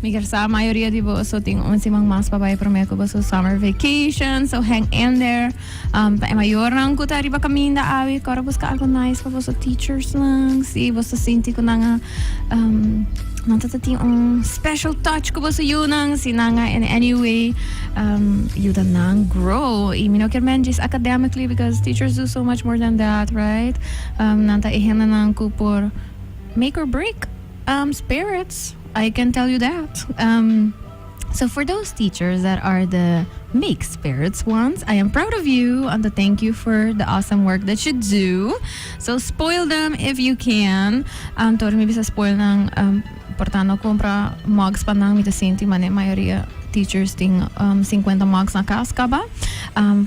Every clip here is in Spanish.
Miguel sa mayoría di bo so ting unsimang mas papay promeko bo so summer vacation, so hang in there. Pa mayor nang ko tari ba kami na awi kara bus ka algo nice pa bo so teachers lang si bo so sinti ko na nga nantatati special touch ko ba sa yun ang sinanga in any way yun nang grow iminokermen just academically because teachers do so much more than that, right? Nanta ihena nang ko por make or break spirits, I can tell you that. So for those teachers that are the make spirits ones, I am proud of you and thank you for the awesome work that you do. So spoil them if you can. Tori may bisa spoil ng portano compra mugs pa nang mitasinti mane mayoría teachers ting 50 mugs na kaska ba.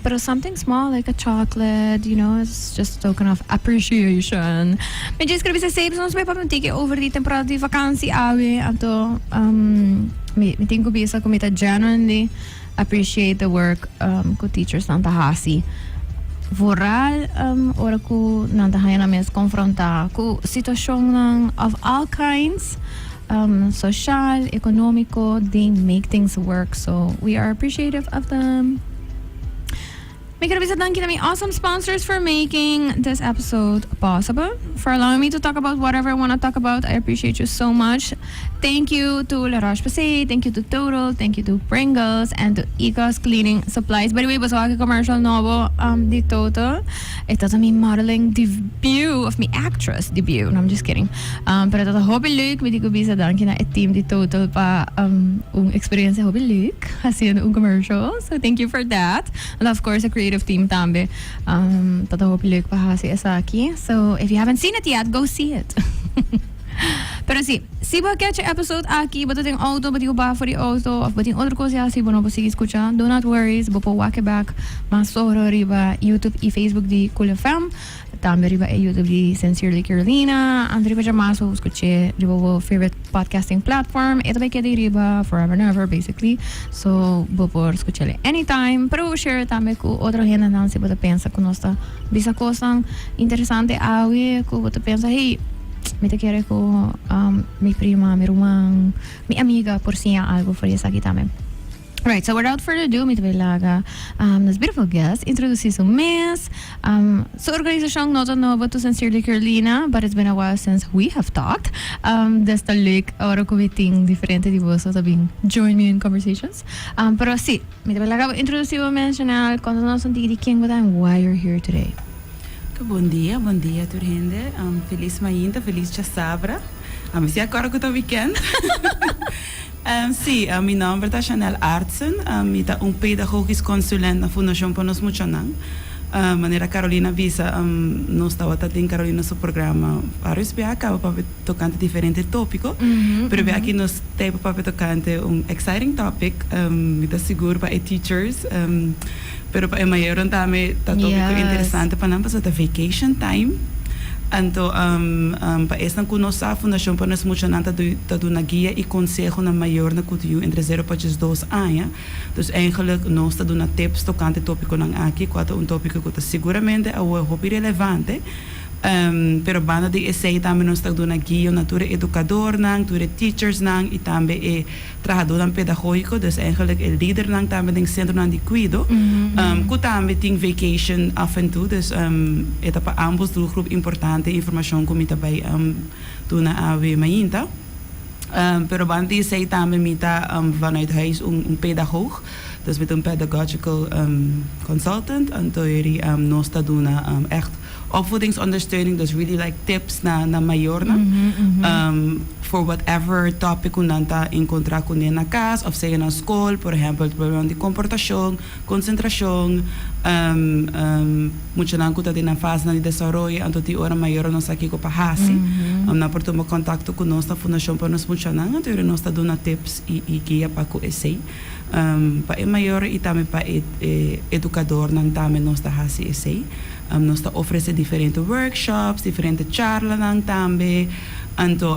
Pero something small like a chocolate, you know, it's just a token of appreciation. Medyo escrevi sa saves nos may papantiki over di temporada di vakansi awi anto meeting ko bisa kumita genuinely appreciate the work ko teachers ng Tahasi. Voral ora ko nantahayan na mes konfronta ko sitwasyon ng of all kinds, social, economico, they make things work, so we are appreciative of them. May karabisa thank you to my awesome sponsors for making this episode possible, for allowing me to talk about whatever I want to talk about. I appreciate you so much. Thank you to La Roche-Posay, thank you to Total, thank you to Pringles, and to Ecos Cleaning Supplies. By the way, baso ako commercial novo di Total. Ito sa mi modeling debut of my actress debut. No, I'm just kidding. Pero ito hobby leuk, hindi ko bisa thank you na team di Total pa experience hobby leuk kasi yung commercial. So thank you for that. And of course, a creative team tambe. Ito hobby leuk pa si Asaki. So if you haven't seen it yet, go see it. Pero si ba catch episode aki, bato ting auto, bati ko ba for the auto, of bating other ko siya, si bono po sige escucha, do not worry, bo po wake back, masoro riba, YouTube e Facebook di Cool FM, tambe riba e YouTube di Sincerely Carolina, and riba dyan maso, escuche, riba po favorite podcasting platform, ito ba kaya riba, forever and ever, basically, so bo po escuchele anytime, pero share tambe ko, otro hena nang si bata pensa ko nosta, bisa ko sang interesante awi, ko bata pensa, hey, may takere ko may prima, may rumang, may amiga por siya algo for iya sa kitame. Right, so without further ado, may tabilaga this beautiful guest, introduce si Miss so organizasyong Nota Nova to Sincerely Carolina, but it's been a while since we have talked. Desde like oro committing diferente dibo so sabing join me in conversations. Pero may tabilaga introduce si Miss Chanel, kung ano sa tigidiking ba and why you're here today. Bom dia, Turhende. Feliz Mainta, feliz Sabra. Se agora que eu estou weekend. Sim, meu nome é Chanel Artsen. Eu pedagogisch consulent na Fundação Panos Muchanang. Maneira Carolina Visa, nós estamos em Carolina seu programa vários acaba para tocar diferentes tópicos. Pero aqui nós temos para tocar exciting topic, me dá seguro para teachers. Pero pa mayroon tami tópico interessante pa naman sa vacation time. Anto pa es nang kuno sa Fundação Panos Muchanang tado na guia e consejo na maior na kutuyo entre 0 para 2 anos. Dus eigenlijk nós tado na tips tocante tópico nang aqui, quanto tópico que seguramente é hobby relevante. Pero banda de essay também nós tado na guia nature educador nang, nature teachers nang e também é trabajador nang pedagógico, dus eigenlijk é líder nang também tem centro nang de cuido. Que também tem vacation af en toe, dus é para ambos doelgroep importante informação como está bij doen na AW Mainta. Pero banda de essay também mita vanuit huis pedagoog. Dus met een pedagogical consultant. En toen nós tá doen echt opvoedingsondersteuning. Dus really like tips na maior. For whatever topic kung nanta encontrar com na casa, of seja na school, por exemplo, problema de comportação, concentração, muito não cuida de na fase de desenvolvimento, então ti hora maior nós aqui com pahasi, na por tomar contato com nós na fundação para nós muito não, então nós tá dando tips e guia para com essay, para maior e também para educador não também nós tá hasi essay, nós tá oferece diferentes workshops, diferentes charlas não também. Anto,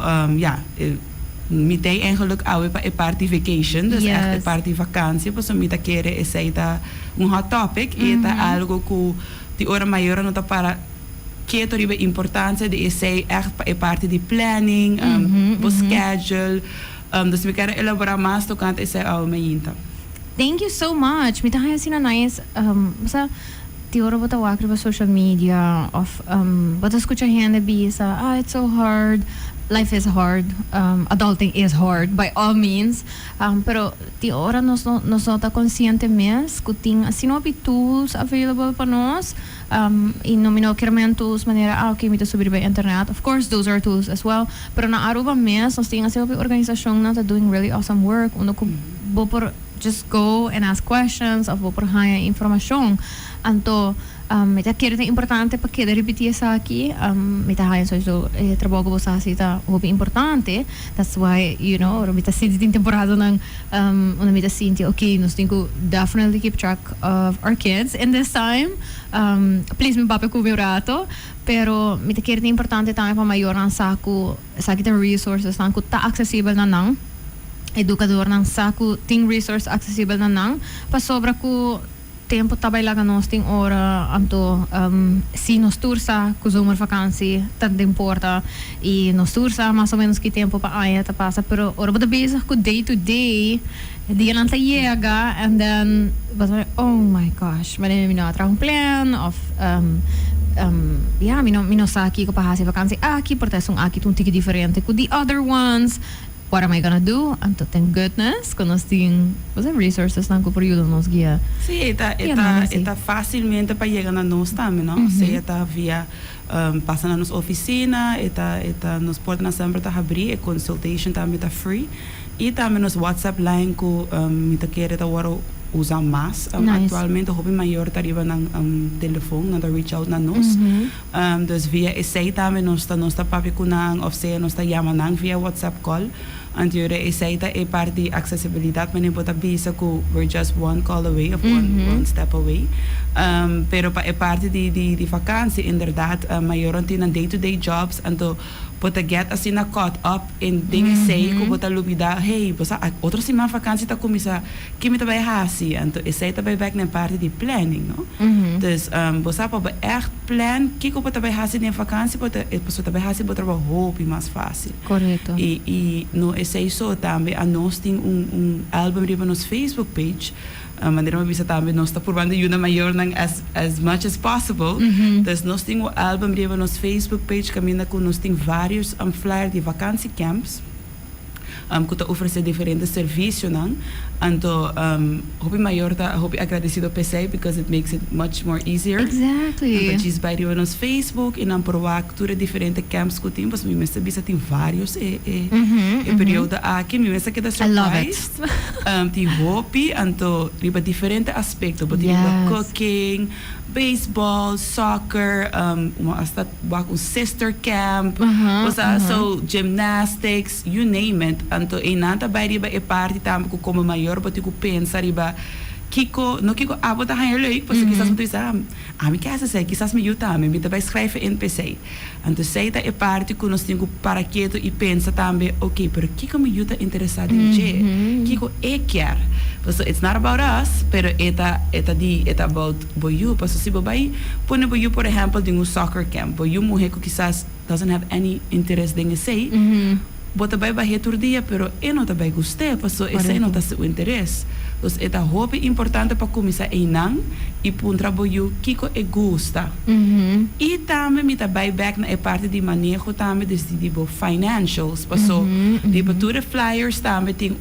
mitay eigenlijk awe pa party vacation, dus echt party vakantie, pues mita kere esa hot topic, eta algo que die ora maior no ta para que toribe importância de essa echt pa party de planning, schedule, Dus we kunnen elaborar más tocante esse ao meinta. Thank you so much. Mita kaya sinanayas, basta tiora bata wakri ba social media of bata escucha gente bisa, it's so hard. Life is hard. Adulting is hard by all means. Pero tiora nos nota consciente mes kuting sinopi tools available pa nos. E no tools manera okay mita subir by internet. Of course those are tools as well. Pero na aruba mes nos tinga sinopi organisasyon na doing really awesome work. Uno ko por just go and ask questions of por haya information. Anto mita kira importante pa keda repetir sa aqui mita haya so trabalho ko sa sita hobi importante. That's why mita sinti din temporada ng una mita sinti okay nos tingo definitely keep track of our kids in this time. Please me pape ko rato pero mita kira importante tayo pa mayor ang saku kita resources nang ko ta accessible na nang educador ng saku ting resource accessible na nang pasobra ko tempo tabay laga nos ting ora anto si nos tursa ku zomer vakantie tad importa e nos tursa mais ou menos que tempo pa aya ta passa pero ora bota bezig ku day to day di nan ta yega and then but oh my gosh mas mi na tra un plan of mi no sa aqui ko pa hasi vakantie aqui porta sung aqui tung tiki diferente ku the other ones. What am I gonna do? Anto, thank goodness, que nós temos resources na que por ayuda nos guia. Sí, está fácilmente para llegar a nós também, não? Seja está via passa na nossa oficina, está nos porta na sempre tá abrir, consultation também está free, e também nos WhatsApp line que me tá querer tá agora usar mais. Atualmente o hobby maior tá arriba ng telefone, na reach out na nós. Dus via essay também nós tá papi kunang, of seja nós tá yamanang via WhatsApp call. Anterior essay tá é parte de accessibilidade, mas nem pode bisa que we're just one call away, of one step away. Pero é parte de vakantie inderdaad, maior tinha day-to-day jobs, anto pode get assim na caught up in dingen sei que pode lubida, hey, bosa outra semana vakantie tá começa, que me tá vai hasi, anto essay tá vai back na parte de planning, no? Dus bosa pode echt plan, que pode vai hasi na vakantie, pode pessoa tá vai hasi pode trabalhar hope mais fácil. Correto. E no essay so também a nós tem album riba nos Facebook page. Maneira bisa também nós está probando ajuda maior as much as possible. Dus nós tem o álbum riba nos Facebook page caminha com nós tem vários flyer de vakantie camps. Que está oferecendo diferentes serviços, não? Então, hope maior tá, hope agradecido PC because it makes it much more easier. Exactly. Então, diz by nos Facebook e não provar tudo diferentes camps que temos, me mesmo bisa tem vários período aqui, me mesmo que dá surprise. Tem hope, então riba diferentes aspectos, riba cooking, baseball, soccer, hasta sister camp, so gymnastics, you name it. Anto inanta by riba e parte tam ko como maior pati ko pensa riba kiko abota higher leuk porque quizás mo dizer mi casa sei quizás me yuta me vai schrijven in PC. Anto sei ta e parte ko nos tingo para quieto e pensa também okay, pero kiko me yuta interessado em je kiko e quer. So it's not about us, pero eta about boyu. Paso si babai pone boyu por ejemplo de un soccer camp, boyu mujer ko quizás doesn't have any interest em sei. Bota vai barrer todo dia, pero eu não também gostei, passou esse não tá seu interesse. Então, é hope importante para começar a inang e para um trabalho que é gosta. E também me também back na parte de manejo também desse tipo financials, passou de para flyers também tem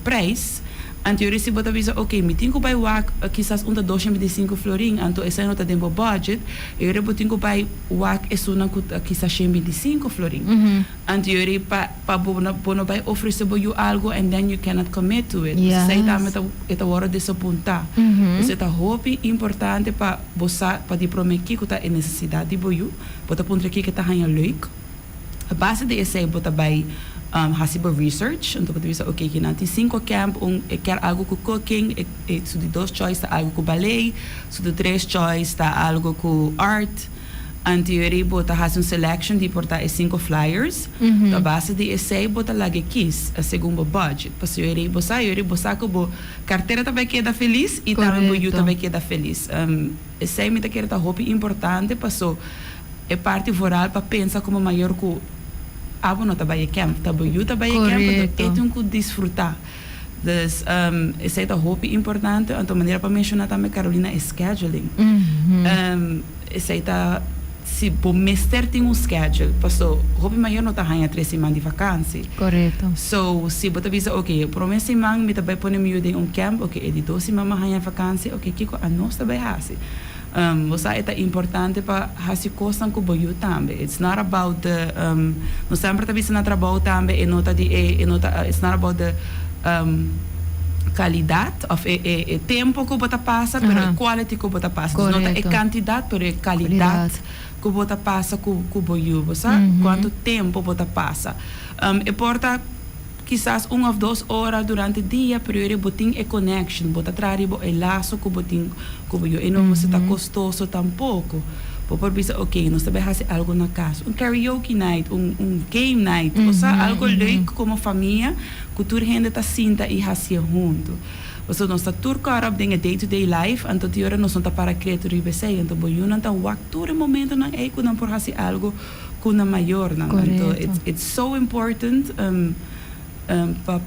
preço. Anterior se bota visa, ok, me tenho que wak quizásunda 225 florin, anto essa não tá dentro do budget, eu tenho que wak essa não quizás 125 florin. Anterior pa bono vai oferecer boyu algo and then you cannot commit to it. Sei também eta hora desapontar. Então eta hope importante pa bosa pa di prometer que tá em necessidade de boyu, bota ponto aqui que tá hanha leuk. A base de esse bota vai hasibo research, então pode dizer, ok, que nanti 5 camp, quer algo com cooking, su de 2 choice tá algo com ballet, su de 3 choice tá algo com art, anterior bota hasi selection de portar 5 flyers, a base de esse bota lage quis, a segundo budget, parce yori bosa ko bo carteira também queda feliz e também boyu também queda feliz. Esse me tá querendo hope importante, passou é parte voral para pensar como maior que abo no trabalha camp, trabalho trabalha camp, Correto. então é um que desfrutar. Dus essa é a hobby importante, então maneira para mencionar também Carolina é scheduling. Essa é se o mestre tem um schedule, passou hobby maior não tá ganha 3 semanas de vacância. Correto. So, se você avisa, ok, por uma semana me tá vai pôr um camp, ok, é de 2 semanas ganha vacância, ok, kiko a nós tá vai fazer. Você é importante para fazer coisas com o boio também. It's not about the nós sempre tá vendo na trabalho também, it's not about the qualidade of tempo que você passa, mas a qualidade que você passa. Não é quantidade, mas é qualidade que você passa com o boio, quanto tempo você passa. Importa quizás 1 ou 2 horas durante o dia, pero botin é connection, bota traribo é laço que botin com o boio. E não você tá custoso tampouco. Por bisa, ok, nós também fazemos algo na casa. Karaoke night, game night. Algo leuk como família, que toda gente está sinta e fazia junto. Nós estamos turcar op dingen day-to-day life, en tot jaren nós estamos para criar tudo isso. Então, boiu não está waktu momento na eco não por fazer algo com na maior. Então, it's so important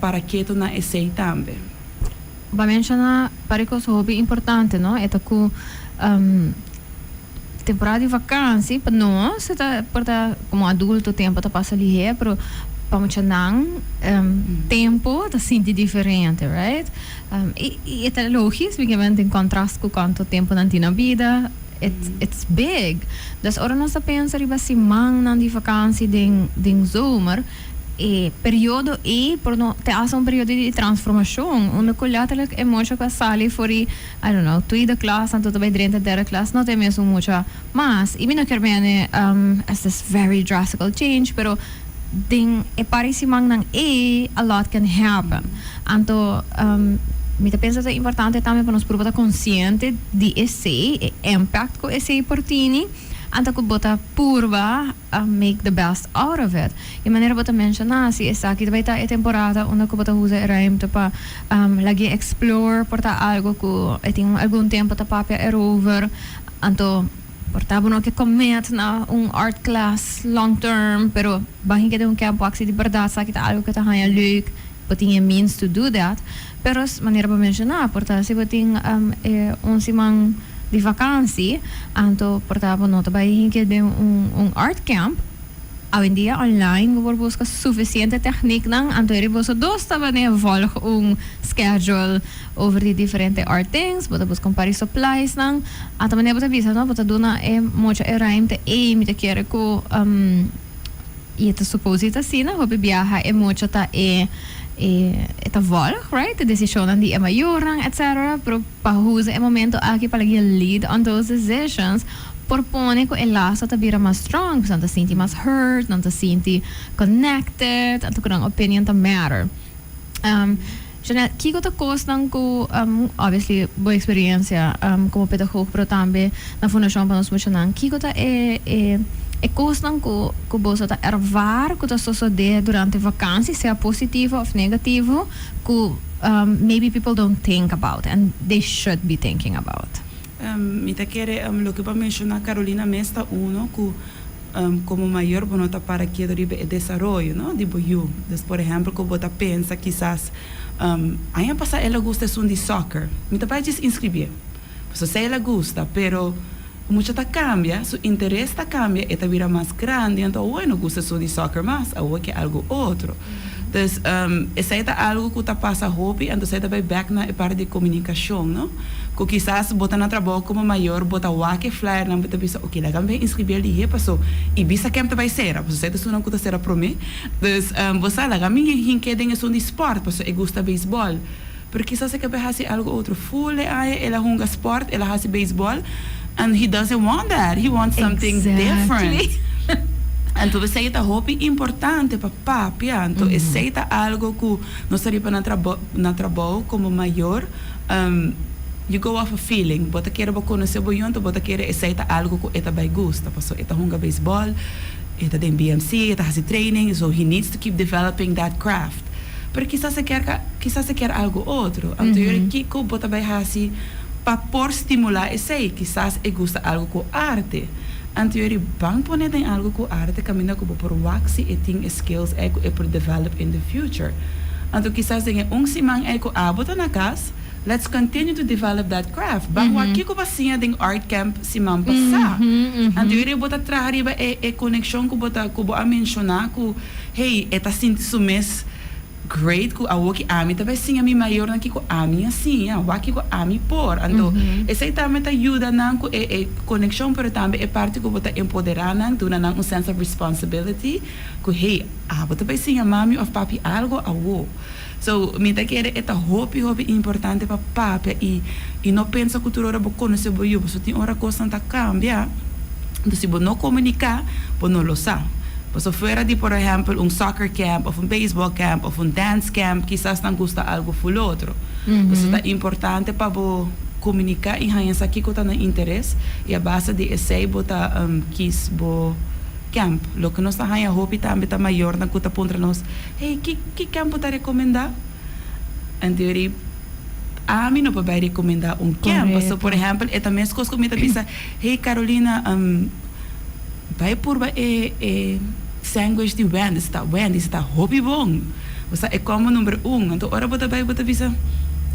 para que tu na essay também. Ba mencionar para que o hobby importante, não? É que temporada de vacância, para nós, como adulto, o tempo está passando ali, pero para muitos não, tempo está sendo diferente, right? E é lógico, porque em contraste com quanto tempo não tem na vida, it's big. Dus ora nós pensamos que se man de vacância de zomer, e período por no te hace período de transformação onde letterlijk é muito que sali for I don't know tweede klas en tot bij derde klas não tem mesmo muito mas e não quer bem this very drastic change pero ding e parece mang nang a lot can happen anto me pensa que é importante também para nós provar consciente de esse impact que esse portini anta ko bota purba make the best out of it. E maneira bota mencionar se essa aqui vai estar temporada onde ko bota usa ruimte para lagi explore porta algo que tem algum tempo ta papia over anto porta bono que comet na art class long term pero bahin que de campo axi de verdade sa kita algo que ta hanya leuk putting a means to do that pero maneira para mencionar porta se boting simang de vacância, então, portanto, não trabalhei que de art camp, hoje em dia online, vou buscar suficiente técnica, então eu vou estava né volgen schedule over die differente art things, vou buscar compare supplies então também vou visa, não, vou dona muito ruimte me te quero que e te suposita assim, não, vou viajar muito tá ita volg, right? De decisionen die maior, etc. Pero para usa é momento aqui para lead on those decisions. Propone que o laço tá vira mais strong, não tá senti mais hurt, não tá senti connected, então que a opinion tá matter. Jeanette, que tá costan com obviously boa experiência como pedagogo, pero também na fundação para nós mencionar, que tá é costan que você tá ervar que tá suceder durante vacância, seja positivo ou negativo, que maybe people don't think about and they should be thinking about. Me te quer lo que para mencionar Carolina mesta uno que como maior bonota para que derive desarrollo, ¿no? De boiú. Por exemplo, que você pensa quizás aí passa ela gosta de soccer. Me te vai inscrever. Se ela gosta, pero mucho ta cambia, su interés ta cambia, esta vira más grande, entonces bueno, gusta su de soccer más, o que algo otro. Entonces, esa es algo que ta pasa hobby, entonces esta va back na parte de comunicación, ¿no? Que quizás bota na trabalho como maior, bota wake flyer, na bota bisa, ok, la gambe inscrever ali he passou, e bisa que vai ser, você está sendo que será para mim. Entonces, você la gambe hinke den é um esporte, porque eu gosto de beisebol. Porque quizás se quer fazer algo outro, full ela hunga sport, ela hace beisebol. And he doesn't want that. He wants something different. Então, você está hobby importante para papi. Então, você está algo que não seria para na trabalho como maior. You go off a feeling. Bota querer conhecer o então bota querer aceita algo que eta vai gosta. Passou eta hunga baseball, eta tem BMC, eta faz training, so he needs to keep developing that craft. Pero quizás se quer algo outro. Então, eu que bota vai fazer para por estimular esse, quizás gusta algo com arte. Anterior bang pone tem algo ku arte caminha ku por waxi e ting skills e ku e por develop in the future. Anto quizás tem simang e ku abota na kas, let's continue to develop that craft. Bang waki ku pasinha ding art camp si mam pasa. Anterior bota trahari ba e connection ku bota ku bo a mencionar ku hey eta sinti sumes great ku awoki ami tabai singa mi maior na kiko ami assim waki ko ami por ando essa também tá ajuda nan ku e connection pero também é parte ku bota empoderar nan duna nan sense of responsibility ku hey bota bai singa mami of papi algo awo so mi ta quer eta hopi importante para papi e não pensa que tu ora bo conhecer bo eu so tem hora coisa tá cambia então se bo não comunicar bo não lo sabe. So fuera de, por ejemplo, soccer camp, of baseball camp, of dance camp, quizás não gusta algo full outro. Então, é importante para comunicar e hanhas aqui que tá no interesse e a base de esse bota quis bo camp. Lo que nós tá hanha hopi também tá maior na kuta pontra nós. Hey, que camp tá recomendar? En teoria a mim não pode recomendar camp. So, por exemplo, é também as coisas que me tá pensando, hey Carolina, vai por sandwich de Wendy está hobby bom. Você é como número 1. Então, ora bota bisa,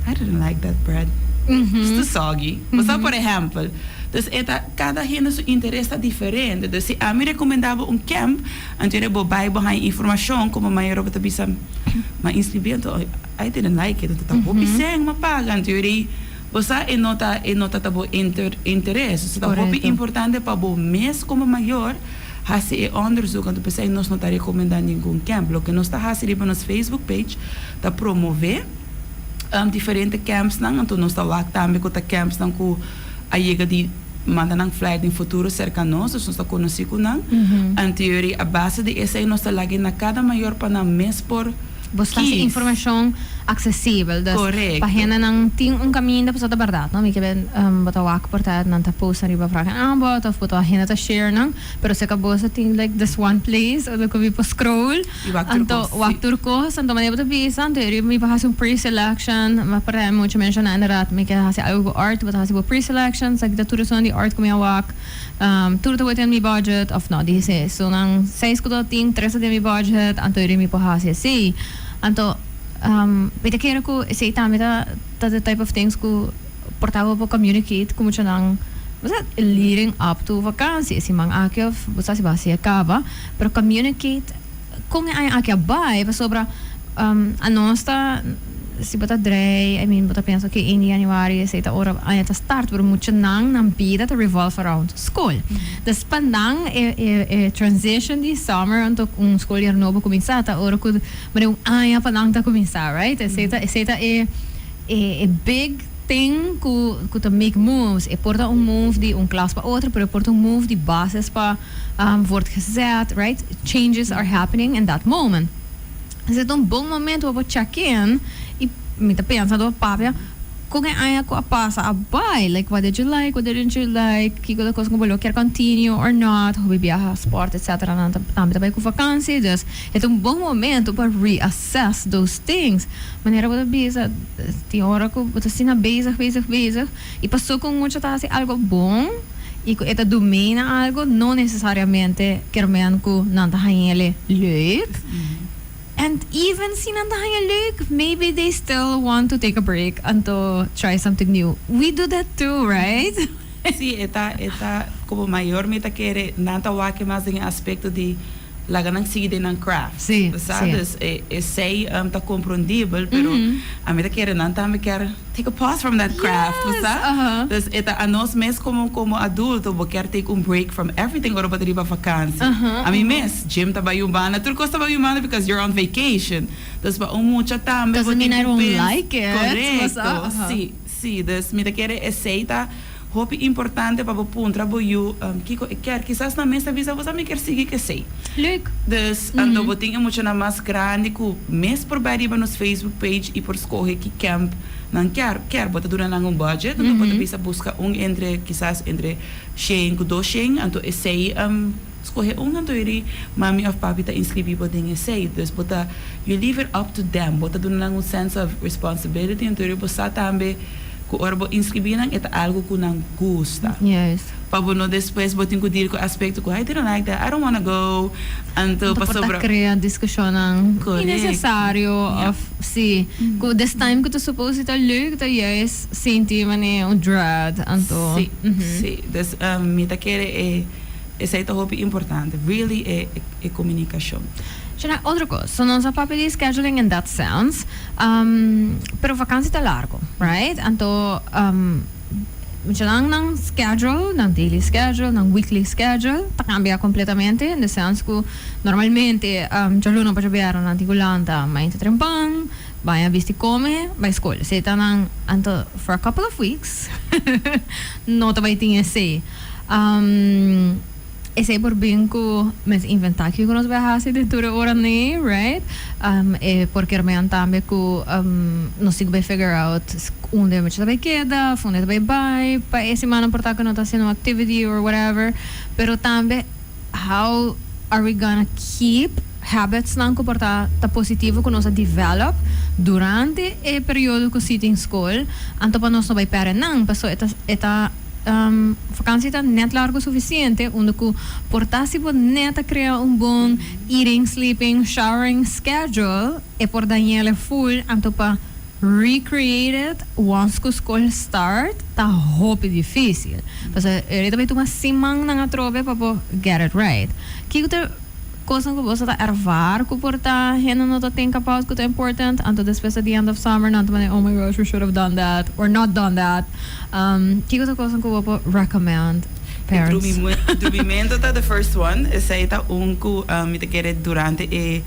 I didn't like that bread. It's too soggy. Você, por exemplo, então, cada gente seu interesse está diferente. Então, se a mim recomendava camp, então eu vou behind informação como maior bota bisa, mas inscrever, então, I didn't like it. Então, hobby sem uma paga. Então, você nota tabo interesse. Então, hobby importante para o mês como maior. Hasi onderzoek, want we zijn nog niet recomendando nenhum camp. Lo que nós está fazendo na nossa Facebook page, está promover diferentes camps, não, então nós está lá também com camps, não com a chega de mandar um flight em futuro cerca de nós, nós está conhecido não. Anterior a base de essa nós está lá na cada maior para mês por bastante informação acessível. Correto. Página não tem caminho da pessoa da verdade, não? Me que bem botar o portado não tá post arriba para que bota botar a gente tá share não, pero se acabou se tem like this one place ou do que vi po scroll. Então o actor course, então maneira de visa, então eu me faço pre-selection, mas para muito mencionar na rat, me que faço algo art, botar faço pre-selection, sa kita tudo são de art como eu walk, tudo within my budget of no dice, so nang 6 ko do ting 3 de mi budget, então eu me faço assim. Então pita kira ko say tami the type of things ko portava po communicate como siya nang basta leading up to vacancy si mang akyo basta si basi acaba pero communicate kung ay akya bay pa sobra anosta si bata dre I mean bata penso que in January say ta ora ay ta start pero mucho nang vida to revolve around school das pandang transition di summer anto school year novo começar ta ora ko mas ay pandang ta começar right say ta big thing to make moves porta move di class pa outra pero porta move di bases pa wordt gezet right changes are happening in that moment. Is het bom momento para check-in e me tá pensando papia kung ay ako apasa abay like what did you like what didn't you like kiko da coisa como quer continue or not hobi viaja sport etc também também com vacancy dus é bom momento para reassess those things maneira para bisa tem hora que você sina bezig e passou com muito tá assim algo bom e que eta domina algo não necessariamente quer men ko não tá hanhele leuk. And even sinandahan leuk, maybe they still want to take a break and to try something new. We do that too, right? Sí, eta como maior meta querer nanta wake mais em aspecto de laganang sige ng craft. Sí, sabes? Sei tá compreendível, pero a meta querer nanta me quer take a pause from that craft, sabe? Dus eta a nós mes como adulto, bo quer take break from everything ora para ir para vacancy. A mim mes gym tá bayumana, turcos tá bayumana because you're on vacation. Dus ba mucha também doesn't mean I don't like it. Correcto. Sí, dus meta querer aceita hopi importante para pun trabalho kiko quer quizás na mesa visa você me quer seguir que sei leuk dus ando botinha muito na mais grande ku mes por bari nos Facebook page e por escolher que camp não quer bota durante budget então bota visa busca entre quizás entre 100 ku 200 então sei escolher então ele mami of papi tá inscrever botinha sei dus bota you leave it up to them bota durante sense of responsibility então ele bosta também que orbo inscrever nang ita algo ko nang gusta. Yes. Pabuno después botin ko dir ko aspecto ko I didn't like that, I don't want to go. Anto pa sobra crea diskusyon ng Correct. necessaryo Yeah. of si ko this time ko to suppose ito leuk to yes senti mane un dread anto. Sì, sì. Dus mita kere essa ito hopi importante. Really e comunicação. C'è outra cosa, so non sa papel di scheduling in that sense, pero vakantie te largo, right? Anto c'è ng schedule, ng daily schedule, ng weekly schedule, ta cambia completamente, in the sense que normalmente c'è l'uno per giocare un'anticulanta, ma in trempang, vai a visti come, vai a scuola, se ta ng anto for a couple of weeks, no ta vai tinha se. Ese por bem que mes inventar que nós vai fazer de toda hora né, right? Porque realmente também que nós temos que figure out onde a gente vai queda, onde vai vai, para esse semana portar que não está sendo activity or whatever, pero também how are we gonna keep habits não comportar tá positivo que nós develop durante o período que sitting school, anto para nós não vai parar não, passou eta vakantie dan net largo suficiente onde que portassi por net a criar bom eating, sleeping, showering schedule e por Daniela full anto pa recreate it once que school start tá hope difícil. Porque ele também toma simang na trove para get it right. Que coisa que você tá ervar que porta heno não tá tem capaz que é important anto depois at the end of summer não também oh my gosh we should have done that or not done that. Que outra coisa que eu recommend parents? Dormimento tá the first one. Essa aí tá que me te quer durante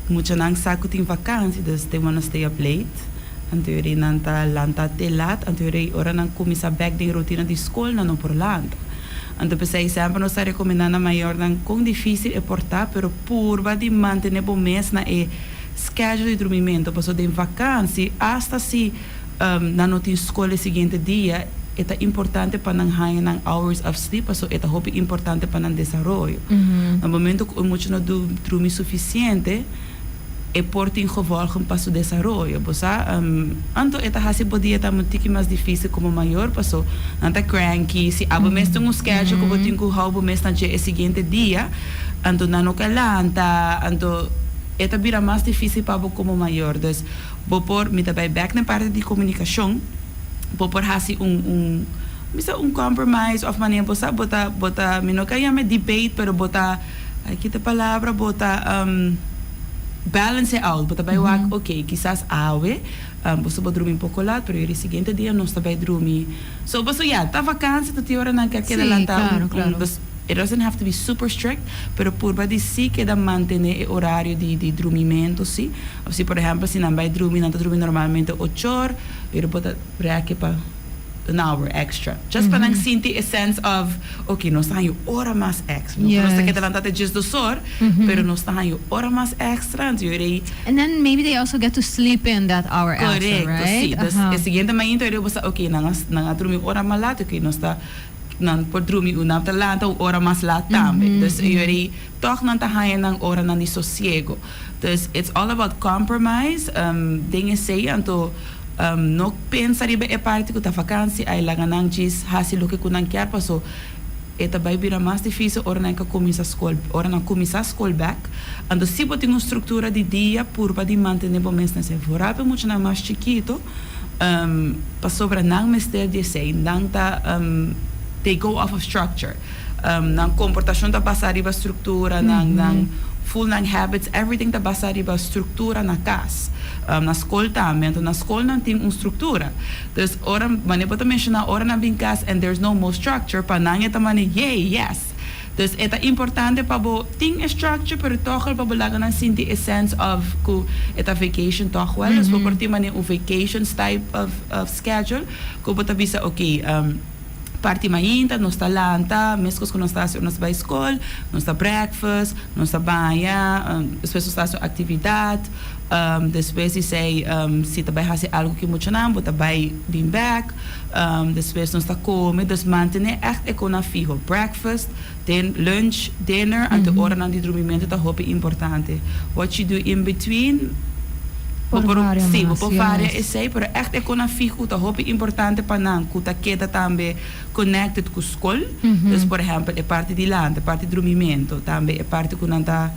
muito nang saco tem vacância, dus they wanna stay up late. Anterior nanta lanta te lat, anterior ora nang começar back de rotina de escola não por lanta. Então, pensei sempre nós está recomendando a maior não com difícil é portar, pero purba de manter bom mês na schedule de dormimento, passou de vacância, hasta se na noite escola seguinte dia, é importante para não ganhar não hours of sleep, passou é hobby importante para não desenvolver. No momento que muito não dormir suficiente, é porta em gevolgen para o desenvolvimento. Bosa, anto eta hasi podia tá muito mais difícil como maior, passou, anta cranky, se abo mês tem schedule que botin que haubo mês na dia seguinte dia, anto não calanta, anto eta vira mais difícil para como maior. Dus, por me também back na parte de comunicação, por hasi bisa compromise of maneira bosa bota me não kaya me debate, pero bota aqui te palavra bota balance out, but também ok, quizás awe, você pode dormir pouco lá, pero o seguinte dia não está bem dormir. So, você já tá vacância, tu hora não quer que adelantar. Claro. It doesn't have to be super strict, pero por badi sí que da mantener o horário de dormimento, sim. Ou se, por exemplo, se não vai dormir, não está dormir normalmente 8 horas, eu pode break para an hour extra. Just para não sentir a sense of, ok, nós estamos em hora mais extra. Nós estamos aqui adelantado just 2 horas, pero nós estamos em hora mais extra. And then maybe they also get to sleep in that hour extra, right? Correcto, sim. A seguinte manhã, eu vou dizer, ok, não dormir hora mais lá, ok, nós está não pode dormir uma hora hora mais lá também. Dus eu toch não está ganhando hora não de sossego. Dus it's all about compromise. Dingen sei, então não pensa ribe é parte que tá vacância aí lá ganhando diz hasi lo que ku não quer passou é também vira mais difícil hora não que começa a escola back então se botar uma estrutura de dia por de manter bom mês nesse favorável muito na mais chiquito passou para não mestre de sei não tá they go off of structure não comportação da passar riba estrutura não full ng habits, everything da basa riba estrutura na casa. Na escola também, na escola não tem uma estrutura. Dus ora, mane pode mencionar ora na bem casa and there's no more structure, pa nange tamane, yes. Dus é importante para bo tem structure, pero toch para bo laga na sinti a sense of ku eta vacation toch well. Dus por ti mane vacations type of schedule, ku bota bisa okay, parte mainta, nós está lanta, mesmo que nós está escola, nós está breakfast, nós está banha, depois nós está atividade, depois se também faz algo que muito não, bota vai bem back, depois nós está come, dus manter echt economia fijo, breakfast, then lunch, dinner, and de hora de dormimento tá hope importante. What you do in between Por várias sim, mas, por várias essay, pero echt é com a fico, tá hope importante para não, que tá queda também connected com a escola. Dus, por exemplo, é parte de land, é parte de dormimento, também é parte que não tá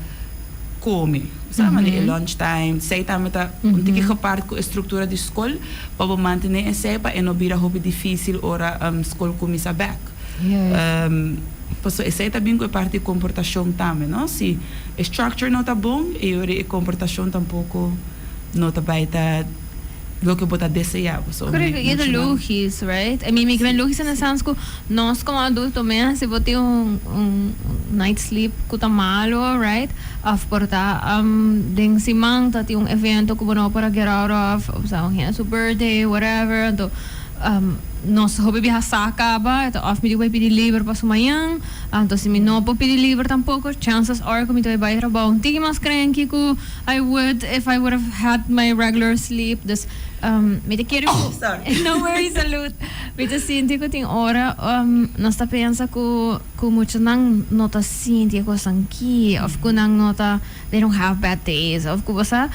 come, sabe? É lunchtime, sei também tá um tique parte com a estrutura de escola, para manter essay, para não virar hope difícil ora escola começa back. Posso essa também é parte de comportação também, não? Se a structure não tá bom, e a comportação tampouco não tá baita lo que botar desejar. Correto, e é logisch, right? I mean, ik ben logisch in de sens que nós como adultos mesmo, se você tem night sleep que tá malo, right? Of porta, ding si mang tá tem evento que não para get out of, ou seja, seu birthday, whatever, então nós hobby viajar saca ba ito off me vai pedir livre para sumayang então se me não pode pedir livre tampouco chances are que me vai vai trabalhar um tique mais cranky que I would if I would have had my regular sleep dus me te quero no worries salute me te sinto que tem hora nós tá pensa que muito não tá sinto que sanki of que não tá they don't have bad days of que você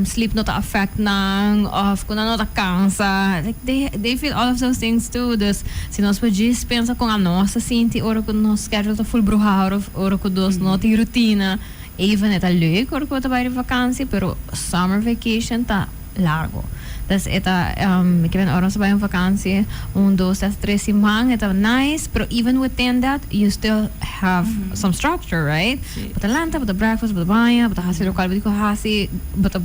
sleep não tá affect nang of que não tá cansa like they feel all of those things too dus se nós podíamos pensar com a nossa sinto hora que nós schedule tá full bruhar hora que nós não tem rotina even é tá leuk hora que tá vai de vakantie pero summer vacation tá largo. Dus ita ik ben oras bij een vakantie, 1, 2, 3 semanas, ita nice, but even within that, you still have some structure, right? But the lanta, but the breakfast, but the banha, but the hasi local, but the hasi, but the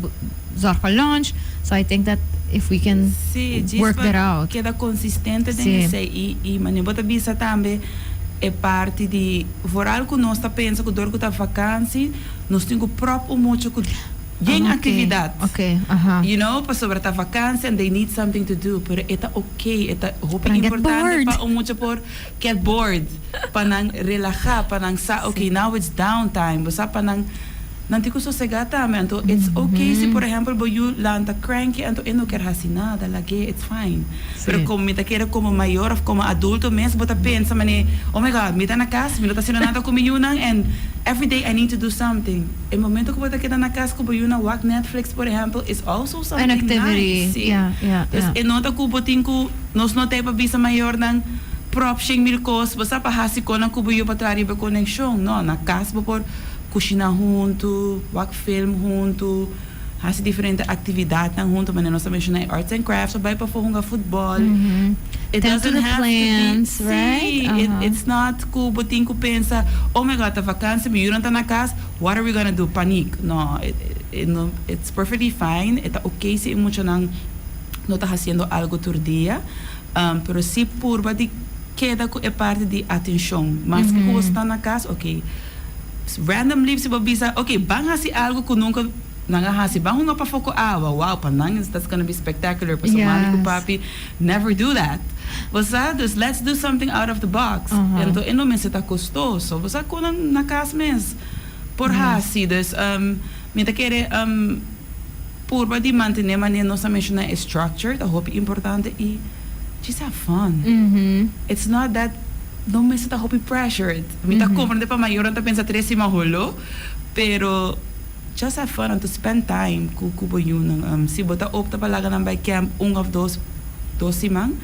zorg for lunch. So I think that if we can work that out. Queda consistente dentro e mano, bota bisa também é parte de vooral que nós tá pensa que dor que tá vakantie, nós temos próprio muito que geen actividade. You know, para sobre a vacância and they need something to do. Pero ita okay, ita hope importante para muito por get bored, para nang relaxar, para nang sa okay, now it's downtime, basta para nang nanti ko sosegata também. Então it's okay se por exemplo you lanta cranky, então eu não quero fazer nada, lagi, it's fine. Pero como me tá querer como maior ou como adulto mesmo, bota pensa mane, oh my god, me tá na casa, me não tá sendo nada comigo não and every day I need to do something. El momento que você queda na casa como you na watch Netflix, por exemplo, is also something an activity. Nice. Yeah. E nota que o tinko nós não tem para visa maior nang propshing mil coisas, você para hasi ko nang kubo yo para trabalhar conexão, não, na casa por cozinhar junto, watch film junto, hasi diferente atividade junto, mas nós também chamamos arts and crafts, vai para jogar futebol. It doesn't have plans, to be, right? It's not que botin que pensa, oh my god, a vacância, me não tá na casa, what are we gonna do? Panic. No, it's perfectly fine. Está okay se mucho não está fazendo algo todo dia, pero se purba de queda que é parte de atenção, mas que você está na casa, okay. Randomly se babisa, okay, bang hasi algo que nunca nangahasi bang nga pa foko wow panang that's gonna be spectacular pero mami ko papi never do that basta dus let's do something out of the box então eno men está custoso basta ko nang nakas mes por hasi dus me ta querer por de manter maneira nossa mencionar structure da hope importante e just have fun it's not that não me está hope pressured me ta compreende pa maior anta pensa 3 sima holo pero just have fun and to spend time com kubo yun si bota opta palaga ng by camp of those simang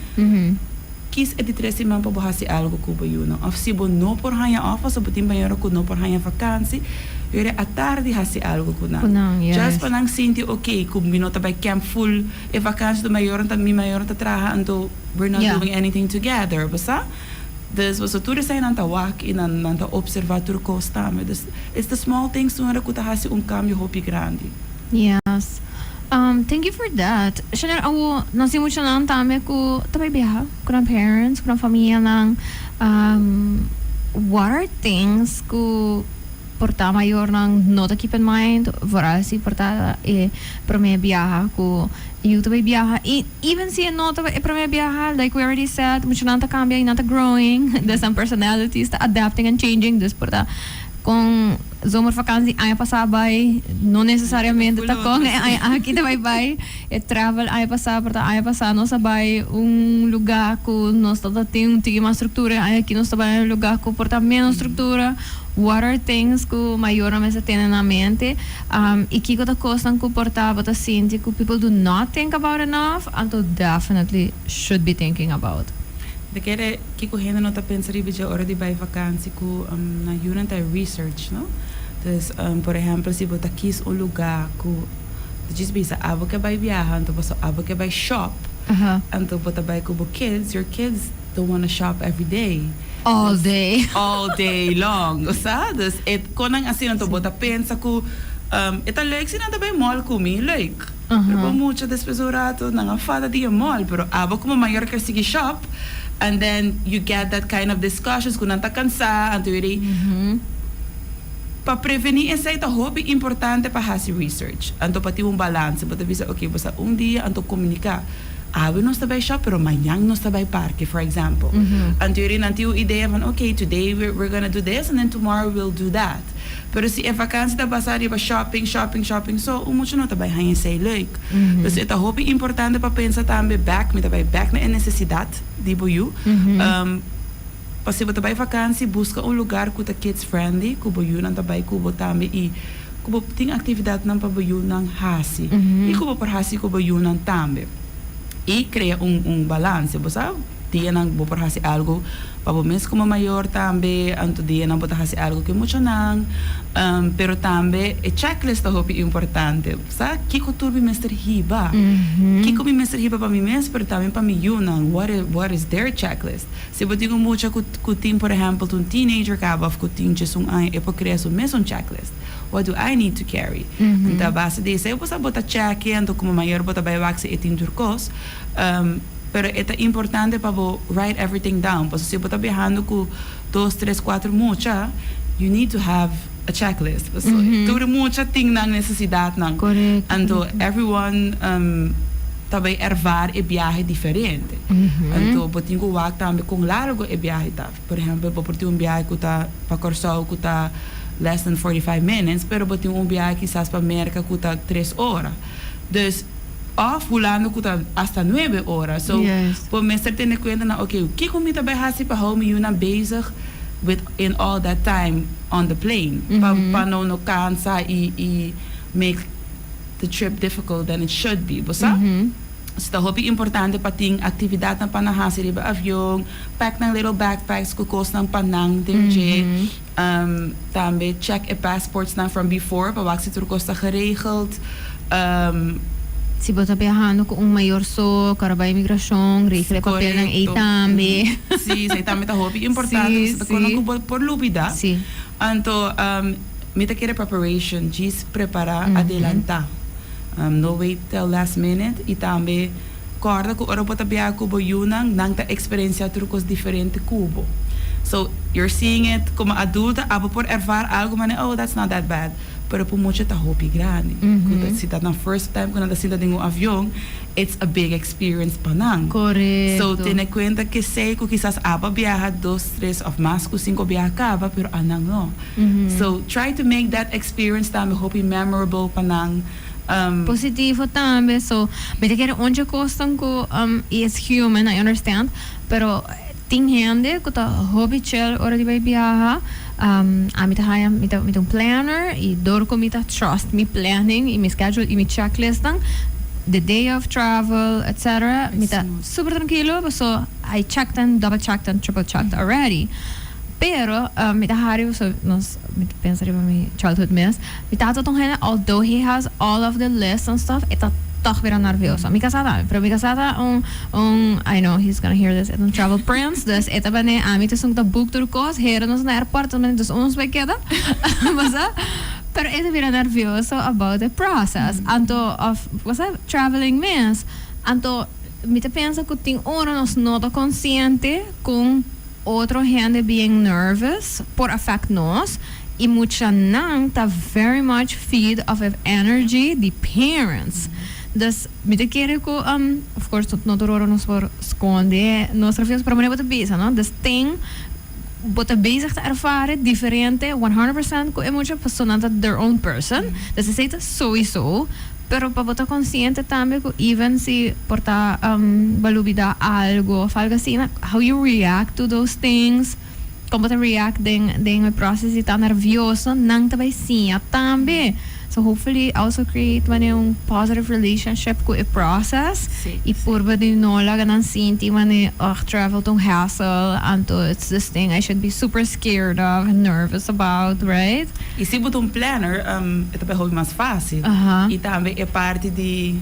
kis edi 3 simang pa bahasi algo kubo yun of si bo no por hanya office so butim bayaro ko no por hanya vakantie yore a tarde hasi algo kunang just panang sinti okay kung binota by camp full e vakantie do mayor ta mi mayor ta traha and we're not doing anything together basta. Dus we zullen zijn aan het waken en aan het observeren staan. Dus it's the small things toen we kunnen hasi cambio hopi grande. Yes. Thank you for that. Chanel, ako nasi mo siya lang tame ko tabay biya ko ng parents, ko ng familia ng what are things ko porta mayor ng nota keep in mind vooral si porta prome biyaha ko YouTube biyaha even si nota prome biyaha like we already said mucho nanta cambia nanta growing there's some personalities ta adapting and changing this porta kung zomervakantie aan je pasabay, no necessariamente Fulod. ta kung aqui ta bye travel aan je pasabay, aan je pasano sabay lugar ku nos ta tem uma estrutura, aqui nos sabay lugar ku porta menos estrutura. What are things que mayormente têm na mente e que coisa costam que portar but assim que people do not think about enough and to definitely should be thinking about. De kere kiko hena no ta pensar ibe já hora de vai vakantie ku na unit research, no? Dus por exemplo, se você quis lugar ku diz bisa abo que vai viajar, então você abo que vai shop. Então você vai com kids, your kids don't want to shop every day. All day. All day long. Sabe? Dus konang assim então você pensa ku ita leuk sina ta vai mall kumi leuk. Pero mucho después un rato nang fada di mall, pero abo como mayor que sige shop. And then you get that kind of discussions kung nanta kansa and pa prevenir essa é hobby importante para fazer research anto pati balance para bisa okay basta dia anto comunicar we não está shop pero amanhã não está parque for example anto nanti ideia van okay today we're gonna do this and then tomorrow we'll do that pero se é vakantie da passar iba shopping so mucho não tá hang say leuk dus é hobby importante para pensar também back na necessidade de boiu Pasi você vai vakantie, busca lugar que kids friendly, que boiu não também que também e que tem atividade não para boiu não hasi e que por hasi que boiu não também e cria balance, você sabe? Dia não vou por hasi algo para mês como maior também, anto dia não botar hasi algo que muito não, pero também é checklist é hobby importante, sabe? Que turbi Mr. Hiba, que como Mr. Hiba para mim mês, pero também para mim não, what is their checklist? Se eu digo muito que tem, por exemplo, teenager acaba que tem just é para criar mesmo checklist. What do I need to carry? Então base disso, eu posso botar check, então como maior botar vai wax e tem turcos. Pero é importante para write everything down. Porque se você está viajando com 2, 3, 4 mucha, you need to have a checklist. Tudo mucha tem na necessidade não. Correct. Então everyone também ervar e viagem diferente. Então você tem que work também com largo e viagem tá. Por exemplo, você tem viagem que tá para Corsol que tá less than 45 minutes, pero você tem viagem que para América que tá 3 horas. Dus fulano kuta hasta 9 horas. So, por mensen ten kwenta na okay, que comida bij hasi pa home yun bezig with in all that time on the plane. Pa no cansa i make the trip difficult than it should be. Bosa? So, dat hobby importante pa ting actividad na panahasi riba avion, pack ng little backpacks kukos ng panang timje. Tambe check e passports na from before, pa wak si turkos na geregeld. Se você viajando com maior carabay imigração, registre papel ng eitambe. Sim, eitambe tá hobby importante. Você tá por lúbida. Sim. Então, mita quer preparation, diz preparar, adelantar. No wait till last minute. E também, corda que ora pota biya kubo yunang nang ta experiência trucos diferente kubo. So, you're seeing it como adulta, abo por ervar algo, mas oh, that's not that bad. Pero por muito tá hobby grande. Quando você tá na first time, quando você tá em avião, it's a big experience pa nang. Correto. So, tiene cuenta que sei que quizás aba viaja 2, 3 of más que 5 viaja acaba, pero anang no. So, try to make that experience tami hobby memorable pa nang. Positivo também. So, bete que onde costam ko is human, I understand, pero ting gente que tá hobby chill ora de vai viajar. Amita haya mita planner e dor comita trust me planning e me schedule e me checklist the day of travel etc. Mita super tranquilo, so I checked and double checked and triple checked already. Pero mita hari so nos pensar about my childhood miss. Mita tong hena although he has all of the lists and stuff, ita toch weer nervioso. Mi casada, pero mi casada I know he's gonna hear this, un travel prince, dus ita ba ne ami te sung ta book turcos, heren nos na airport, dus ons bij queda. Basta, pero ita weer nervioso about the process. Anto of traveling means, anto mi te pensa que ting ora nos nota consciente com outro gente being nervous por affect nos. E mucha nang ta very much feed of energy the parents. Dus met de keren ko of course tot no dororo nos por esconde nos refios para maneira de bisa, no? This thing bota bezig te ervaren, diferente, 100% com emotie, personata their own person. Dus is het sowieso. Pero para bota consciente también, even si porta balubida algo, of algo así, how you react to those things, como te react den process y tan nervioso, nang tabay siya también. So hopefully also create un positive relationship with a process. Sí, I purba din nola ganang sinti travel tong hassle and it's this thing I should be super scared of and nervous about, right? E se botar planner, ito pa mais fácil. E também é parte de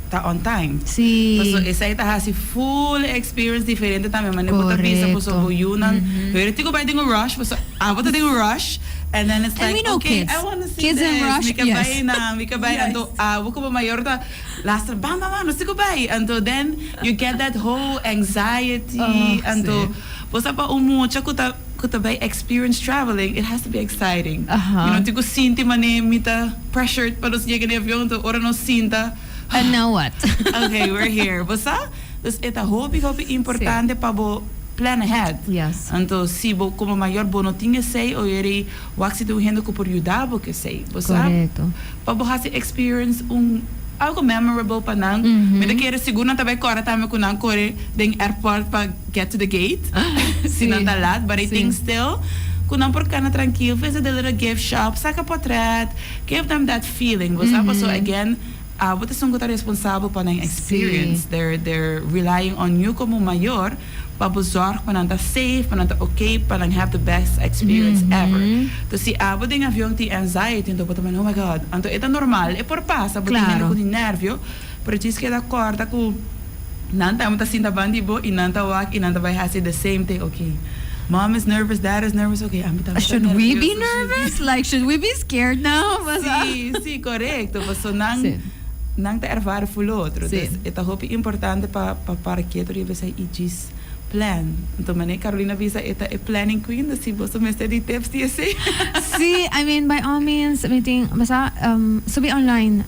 tá on time. Sí. So essa aí tá assim full experience diferente também, mas não botar visa por sobre you não. Eu digo vai ter rush, mas botar tem rush. And then it's like, okay, kids. I want to see kids this. in rush, Mika yes. bay na, mika bay. Yes. Anto, wako ba mayor ta, last bam, no sigo bay. Anto, then you get that whole anxiety. Anto, basta pa umucha kuta bay experience traveling, it has to be exciting. You know, tigo sinti mane mita pressured pa dos llegan avión, to ora no sinta. And now what? Okay, we're here. Basta, dus ita hopi importante pa bo plan ahead. Yes. Então, se como maior não tinha sei, ou ele o se tu rendo por ajudar porque sei, você correto. Para você experience algo memorable para não. Me da querer segura também corre também com não corre den airport para get to the gate. Se não tá lá, but I think still com não por cana tranquilo, fez a little gift shop, saca portrait, give them that feeling. Você so again. Você são que responsável para a experience. They're relying on you como maior para zorg para não safe, para não okay, para não have the best experience ever. Então se você tem avião tem anxiety, então você oh my god, então é normal, é por passa, você tem com nervio, pero diz que da corda com não tá muito assim da bandibo e não tá walk e não tá vai fazer the same thing, okay. Mom is nervous, dad is nervous, okay. Should we be nervous? Like, should we be scared now? Sim, correto. Você não te ervaren voor outro. Dus het is importante para que tu ribe sei diz plan. Então, mané Carolina visa esta é planning queen, dus se você me está de tips die sei. See, I mean by all means, meeting basta subi online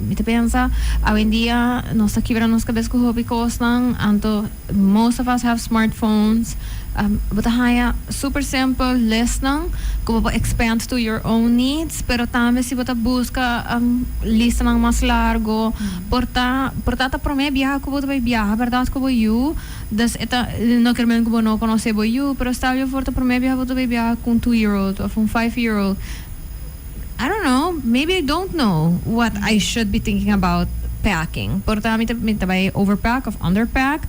Mita pensa, hoy en día nos quebran nos cabezas con hobby costan, anto most of us have smartphones. But haya super simple list lang como pa expand to your own needs, pero también si bota busca lista ng mas largo, porta ta prome viaja ko bota viaja, verdad ko bo you, das eta no kermen ko no conoce bo you, pero está yo forta prome viaja bota viaja con 2-year-old or from 5-year-old. I don't know, maybe I don't know what I should be thinking about packing. Porta mita by overpack of underpack.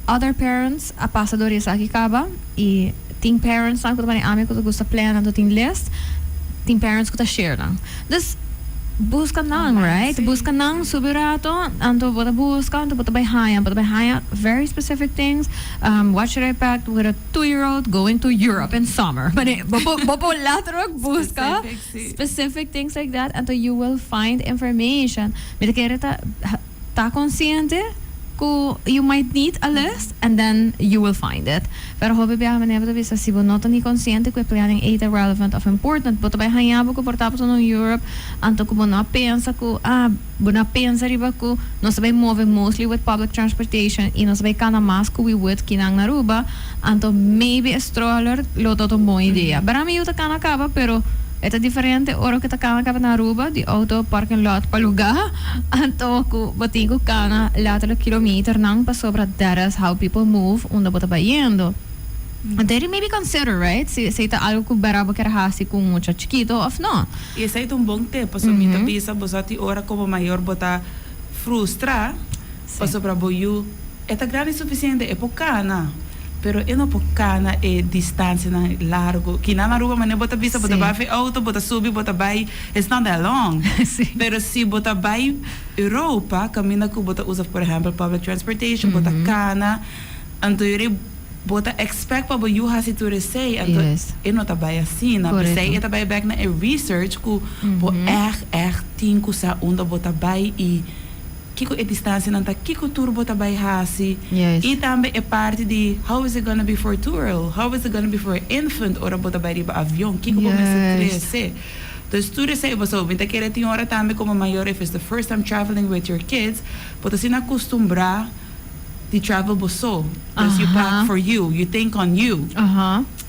Other parents, a pasadori sa kikaba, e ting parents lang ko ta amigo ko gusto plan na ting list. Ting parents ko ta share lang. Dus busca nang, right? Busca nang subirato, anto bota busca, anto bota by haya very specific things. What should I pack with a 2-year-old going to Europe in summer? But bopo latrok busca specific things like that, anto you will find information. Mita kere ta consciente you might need a list and then you will find it. Pero hobby biya man never bisa si bonoto ni consciente ko planning either relevant of important but by hayabo ko portapo no Europe anto ko bona pensa ko bona pensa riba ko no sabay moving mostly with public transportation e no sabay kana mas ko we would kinang Aruba anto maybe a stroller lo toto mo idea. Barami yuta kana kaba pero ito diferente oro kita kana ka na Aruba di auto parking lot paluga anto ko bati ko kana later kilometer nang pa sobra that is how people move unda bota bayendo and they maybe consider right se ita algo ko barabo que hasi com mucho chiquito of no e esse é bom tempo so mita pisa bosati ora como maior bota frustra pa sobra boyu eta grande suficiente é poucana. Pero eu não pocana é distância largo. Que na Aruba mas bota vista, bota vai auto, bota subir, bota vai. It's not that long. Pero se bota vai Europa, caminha com bota usa por exemplo public transportation, bota cana, então eu bota expect para you has to say, então eu não tá vai assim, na pensei, eu tá vai back na research ku bo echt tinko sa onda bota vai e kiko é distância não tá kiko turbo tá vai hasi e também é parte de how is it gonna be for tour, how is it gonna be for infant or bota vai riba avião kiko começa crescer. Então tudo isso é você vem querer ter hora também como maior if it's the first time traveling with your kids, pode se acostumbrar the travel boso. Dus you pack for you. You think on you.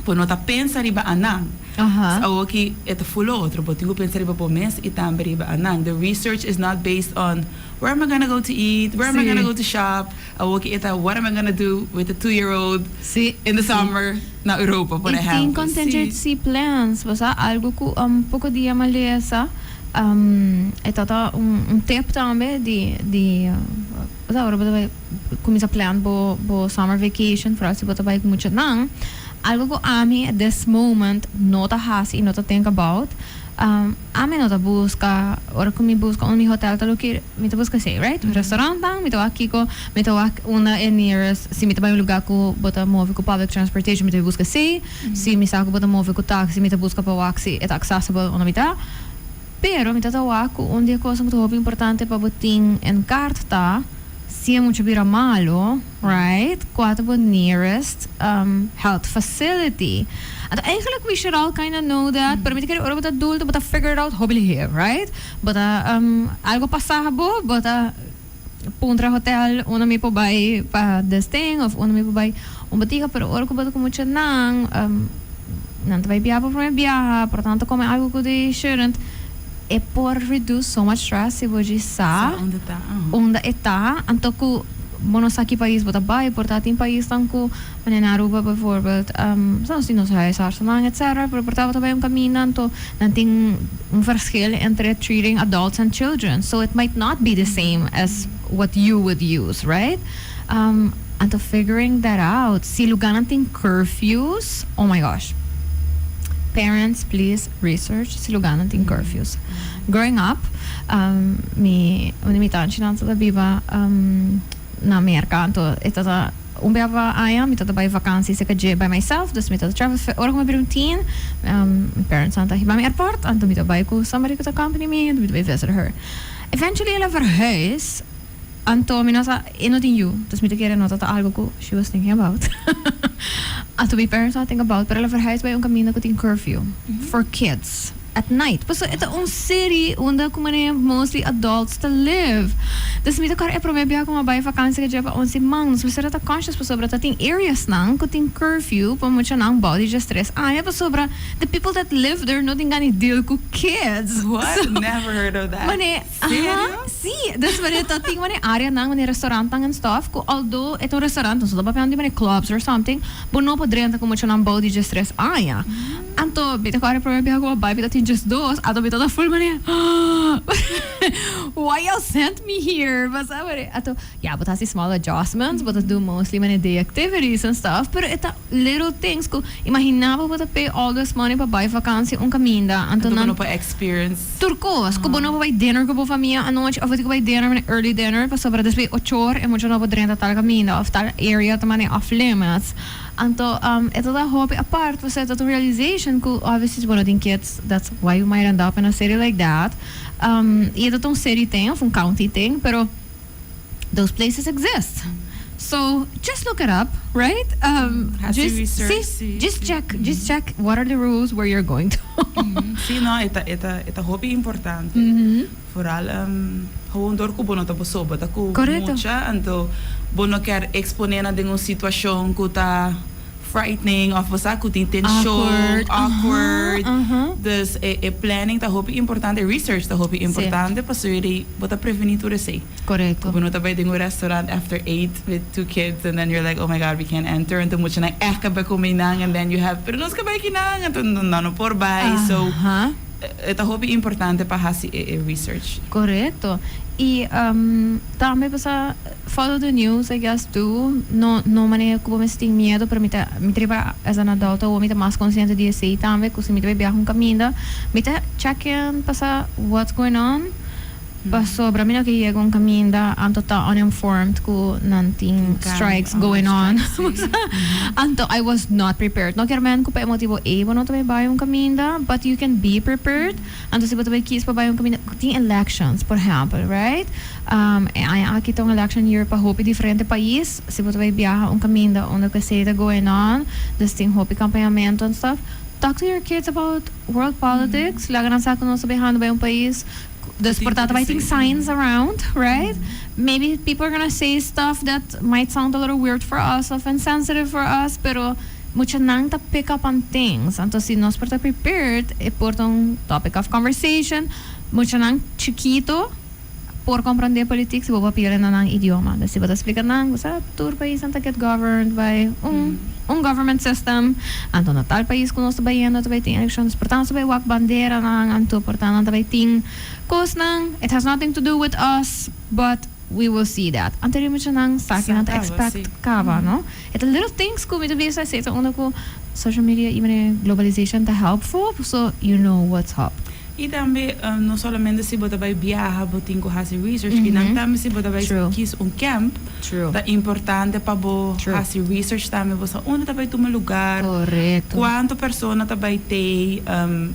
Pues no ta pensa riba anang. So okay, ito fulo otro, but you pensa riba po mes itambe riba anang. The research is not based on where am I gonna go to eat, where am I gonna go to shop. Okay, ita what am I gonna do with a 2-year-old in the summer na Europa, por ejemplo. Tem contingency plans, basta algo ko pouco dia malesa. Ito tip também de agora vai começar a plan bo summer vacation para se botar vai muito não algo que a mim at this moment não tá hasi não tá think about a mim não tá busca ora que me busca um hotel tá lo que me tá busca sei right restaurant bang me tá aqui com me tá uma nearest se me tá vai um lugar com botar move com public transportation me tá busca sei se me saco botar move com táxi me tá busca para o axi é accessible onde me tá. Pero mi tatawa ko onde cosa muito importante para botin en carta se é muito bira malo, right? Quatro bo nearest health facility. And eigenlijk we should all kind of know that, pero mi kaya ora bota dul bota figure it out hobby here, right? Bota algo pasahabo, bota puntra hotel, una mi po bay pa this thing of una mi po bay batika, pero ora ko bota ko muito nang nanto vai biaba para biaha, portanto come algo que de shouldn't é por reduce so much stress se você sabe onde está então que monos aqui país bota vai portanto em país tanto na Aruba bijvoorbeeld são sim nos huisarts etc pero portanto vai caminhando dan tem verschil entre treating adults and children so it might not be the same as what you would use right and to figuring that out se lugar tem curfews oh my gosh parents, please research si lugar natin curfews. Growing up, mi tanti nanto da biba na Amerika, anto ito ta umbiaba aya, mi tata bay vakansi sa kaje by myself, dus mi tata travel ora ko mabirong teen, my parents anta hiba mi airport, anto mi tata bay ko somebody ko ta company mi, anto mi tata bay visit her. Eventually, ela verhuis, anto mi nasa ino din you, dus mi tata kere nota ta algo ko she was thinking about. To be parents think about pero ela verhuis by caminho ko tin curfew for kids at night. So ito city onde como mostly adults to live. Dus mi kar promebiya ko mabay vakansie ka jeba on si mang. So sira ta conscious pa sobra ta ting areas nang ko ting curfew pa mo siya nang body just stress. Pa sobra the people that live there no ting gani deal ko kids. What? So, never heard of that. Mane, see, dus mane ta ting mane area nang mane restaurant and stuff ko although ito restaurant so ba pa mane clubs or something, bono pa drenta ko mo siya nang body just stress aya. Anto bita kar promebiya ko mabay bita just those ato bita ta full mane. Why you sent me here? But but has small adjustments, but I do mostly many day activities and stuff. But it's little things. Ko imaginaba but I pay all this money para buy vakansie caminda. Anto bono pa experience. Turcos. Ko bono pa buy dinner ko po família a noite. Of ko buy dinner early dinner. Pa sobra despe 8 horas e mucho no po drenta tal caminda of tal area tamane off limits. Anto ito da hobby apart was it the realization ko obviously one of the kids that's why you might end up in a city like that. Ito tong city thing of county thing pero those places exist. So just look it up, right? Just check what are the rules where you're going to. Sí, no, ita hobby importante. Vooral gewoon door ko bono ta bosoba ta ko mucha anto bono quer exponer na ding situação ko ta frightening of basta ko tin tension awkward. Dus planning ta hobby importante, research ta hobby importante para suri bota prevenir tudo sei. Correcto. Bono ta by ding restaurant after 8 with 2 kids and then you're like oh my god we can't enter and mucha na ka ba kuminang and then you have pero nos ka ba kinang and no por by so ito hobby importante para hasi research. Correcto. E também para follow the news, I guess too. No maneira como me tem medo para me triba as an adult ou me mais consciente de sei também, que se me viajar caminho, me check in para what's going on. Pa sobra mina que chega caminho anto ta uninformed ko nanting strikes going on. Anto I was not prepared. No quero man ko pa motivo bono to bay caminho, but you can be prepared. Anto se boto bay kis pa bay caminho ting elections, por example, right? Ay aqui tong election year pa hope diferente país, se boto bay biyaha caminho onde que sei going on, this thing hope acompanhamento and stuff. Talk to your kids about world politics. Laga na sa kuno sabihano ba yung país there's portata writing signs around, right? Maybe people are gonna say stuff that might sound a little weird for us, of insensitive for us, pero mucha nang ta pick up on things. Então, se nós porta prepared, é porta topic of conversation, mucha nang chiquito, por compreender politics, vou papir na nang idioma. Se você explica nang, você tur país anta get governed by government system, anto na tal país que nós trabalhando, também tem elections, portanto, também wak bandeira nang, anto portanto, também tem coisa nang. It has nothing to do with us, but we will see that. Anterior mucha nang sa akin anta expect kava, no? It's little things ko mito bisa sa ito una ko social media, even globalization, ta helpful, so you know what's up. E também, não somente se você vai viajar, você tem que fazer research, que não também se você vai quis camp, é importante para você fazer research também, você onde vai tomar lugar, quanto pessoa vai ter,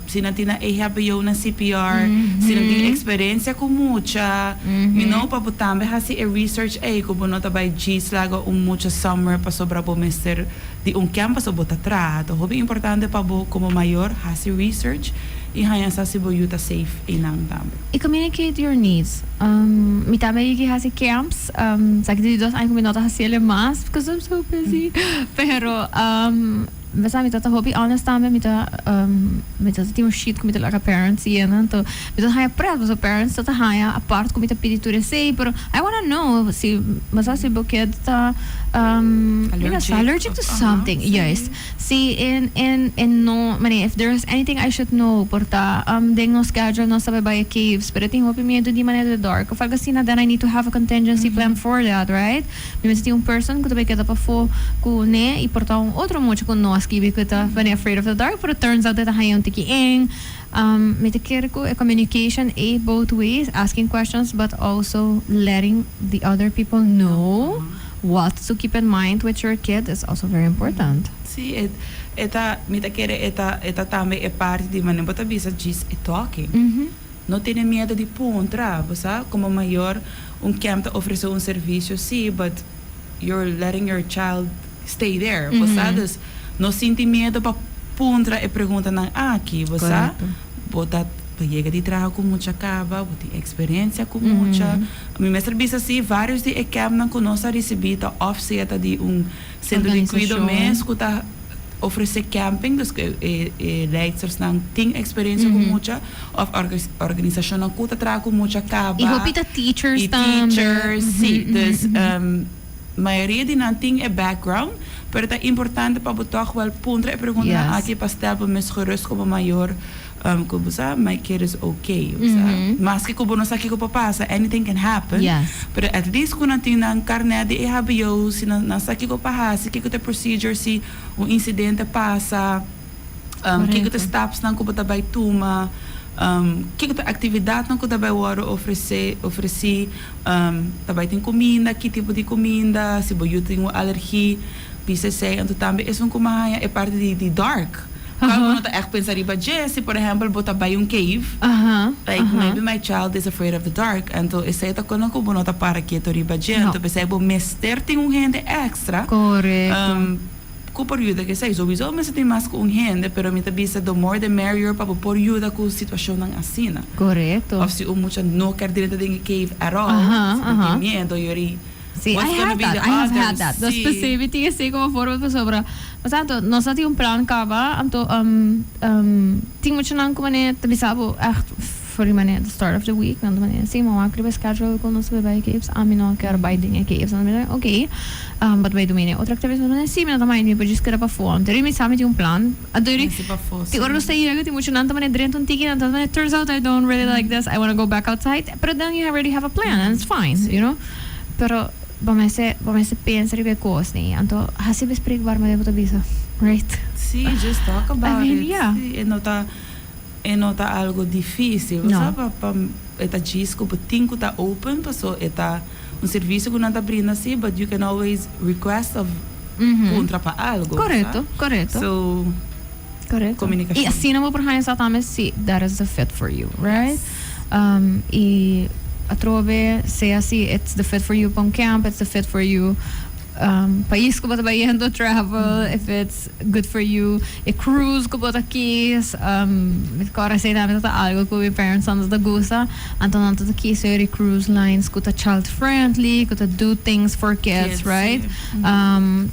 se não tem EHBO na CPR, se não tem experiência com muita, you know, para você também fazer research, como não vai gislago muita summer para sobrar o mestre de camp para você tratar, então é importante para você como maior fazer research. E hanya sa sibo yuta safe inang também. E communicate your needs. Mi também que hasi camps. Sa que de dos anos me nota hasi ele mas because I'm so busy. Pero basta mi tata hobby honest também mi tata timo shit com mi tata parents e na então mi tata haya pred so parents tata haya apart com mi tata peditura sei pero I wanna know se mas se bo kid ta allergic to something. Yes. See in no mani if there's anything I should know porta deng no schedule no sabe by caves pero ting hopi mi di maneira dark of algasina then I need to have a contingency plan for that, right? Mi mesti person ko tabe kada pa fo ko ne e porta outro monte com nós que we could have been afraid of the dark, but it turns out that I am taking a communication both ways, asking questions, but also letting the other people know what to keep in mind with your kid is also very important. Sí, eta também é parte de maneira bota bisa just talking. Não tenha medo de pontra, você como maior camp te oferece serviço, sim, but you're letting your child stay there, você não sente medo para pontra e pergunta na aqui, você bota chega de trabalho com muita cava, tem experiência com muita. A minha serviço assim, vários de camp não conosco recebido offset de centro de cuidado mesmo, tá oferecer camping, dus leiders não tem experiência com muita, of organização não cuta trabalho com muita cava. E hopita teachers também. Teachers, sim, dus maioria de não tem background, pero é importante para você toch wel pontra e perguntar aqui para estar para mais gerust como maior. Como sabe, my kid is okay. Mas que como não sabe que passa, anything can happen. But at least quando tem na carne de EHBO, se não sabe que passa, que o procedure se incidente passa, que o steps não como vai tomar, que a atividade não como vai oferecer, também tem comida, que tipo de comida, se você tem uma alergia, PCC, então também é parte de dark. Quando não tá echt pensar em se por exemplo botar by cave, like maybe my child is afraid of the dark, então esse é quando como não tá para que to riba então percebo mester tem gente extra. Correto. Com por ajuda que sei, sowieso mas tem mais com gente, pero me tabisa the more the merrier para por ajuda com situação não assim. Correto. Of se mucha não quer dentro de cave at all, tem medo yuri. Sí, I have had that. The specificity assim como forma de sobra. Portanto, nós temos plan kaba, anto ting mo nang kumane tabisabo for the start of the week, nang kumane sim mo akribe schedule ko nos bebay caves, amino quer binding caves, nang okay. But vai domine outra actividade nang sim na tamay ni pajis kara pa phone. Teri mi sami um plan. Adori. Ti oro stay iraga ti mo nang tamane drenton tiki nang tamane turns out I don't really like this. I want to go back outside. But then you already have a plan and it's fine, you know. Pero vamos a pensar que coisa nem então assim vai explicar mas eu visa right sim just talk about it yeah. E não tá algo difícil sabe para eta disco but tinko tá open so eta serviço que não tá abrindo assim but you can always request of contra para algo correto so communication e assim não vou por hanya exatamente se that is the fit for you right e a trove say assim it's the fit for you pong camp, it's the fit for you país ko ba tabayendo travel, if it's good for you, cruise ko ba ta keys, kora say namin ta algo ko with parents on the gusa, anto nanto ta keys cruise lines ko ta child friendly, ko ta do things for kids, right?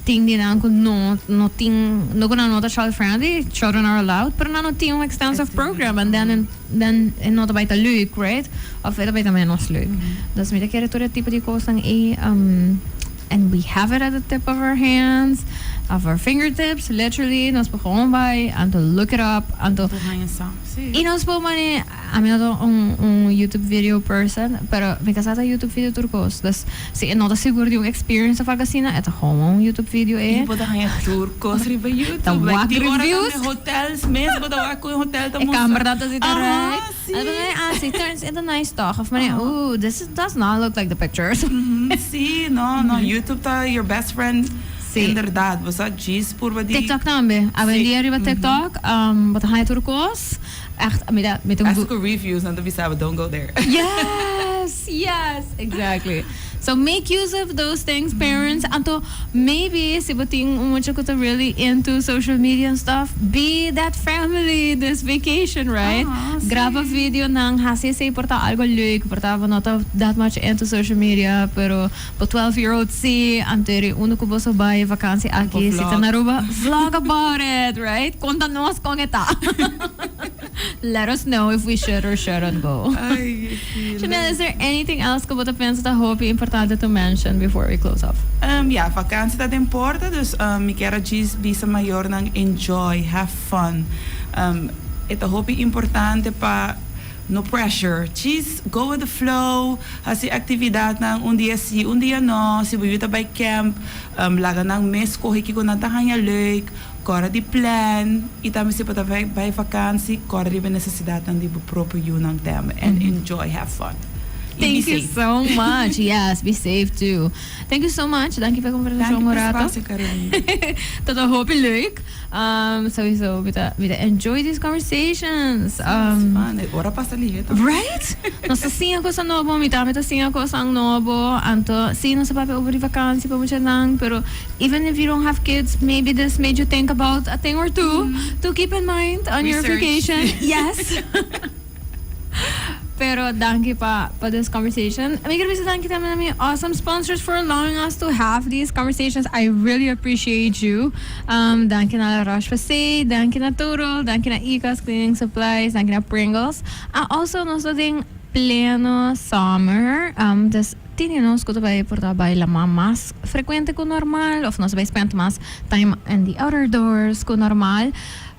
Ting din ang ko no ko na no ta child friendly, children are allowed, pero na no ting ang extensive program, and then no ta baita leuk, right? Of ita baita menos leuk. Dus met kere to tipo di kosang and we have it at the tip of our hands, of our fingertips, literally. Nos po gewoon bij and to look it up and to. Y nos po mani, a mí no un YouTube video person, pero me casata YouTube video turcos. Dus si no ta seguro de un experience of algacina, ito gewoon un YouTube video Y po ganha turcos riba YouTube. Ta wak reviews. Hotels, mes po ta wak ko hotel ta mo. Camera data si right. Sí. It turns into nice talk. Of mani, ooh, does not look like the pictures. Sí, no, YouTube ta your best friend. Sí. Inderdaad, basta G's purva di. TikTok namin. Awen di arriba TikTok. Wat ga je turcos? Echt, met een ask reviews and we say don't go there. Yes, exactly. So make use of those things, parents. Anto maybe si bating umucho ko to really into social media and stuff. Be that family this vacation, right? Grab a video ng hasi say porta algo leuk, porta not that much into social media, pero po 12-year-old si anteri uno ko boso bay vakansie aki si tanaruba vlog about it, right? Contanos kung eta. Let us know if we should or shouldn't go. Chanel, is there anything else que você pensa que hoop importante to mention before we close off? Ja, vakantie dat importa, dus ik quero bisa maior nang enjoy, have fun. Ito hoop importante pa no pressure. Just go with the flow. Hasi actividad nang un dia si, un dia no. Si bujuta by camp, laga nang mes ko hiki ko natahanya leuk. Kora di plan, itami si pata by vakantie, kora di necessidade nang di proprio yun ang tema. And enjoy, have fun. Thank you so much. Yes, be safe too. Thank you so much. Dank je voor de conversatie, Morato. Tot een hoop leuk. Sowieso, we enjoy these conversations. Ora passa ligeto. Right? Nós assim ko sa nobo, mitami ta singa ko sang nobo, anto sino sa papi over vakantie pa mo lang, pero even if you don't have kids, maybe this made you think about a thing or two to keep in mind on your vacation. Yes. Pero thank you pa this conversation. May grabe sa thank you naman namin awesome sponsors for allowing us to have these conversations. I really appreciate you. Thank you na La Roche-Posay, thank you na Turo, thank you na Ecos Cleaning Supplies, thank you na Pringles. Also, noso ding pleno summer. Dus tininos ko to ba porta ba la mas frecuente ko normal, of nos ba spend mas time in the outer doors ko normal.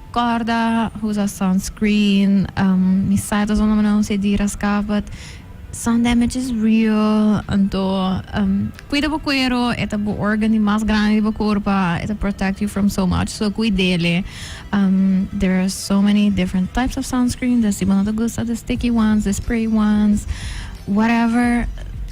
Corda, usa sunscreen, misada zo naman se diras ka, but sun damage is real. Anto, cuida bo cuero, eta bo organ ni mas grande bo corpa, eta protect you from so much. So cuidele. There are so many different types of sunscreen. There's iba na gusta, the sticky ones, the spray ones, whatever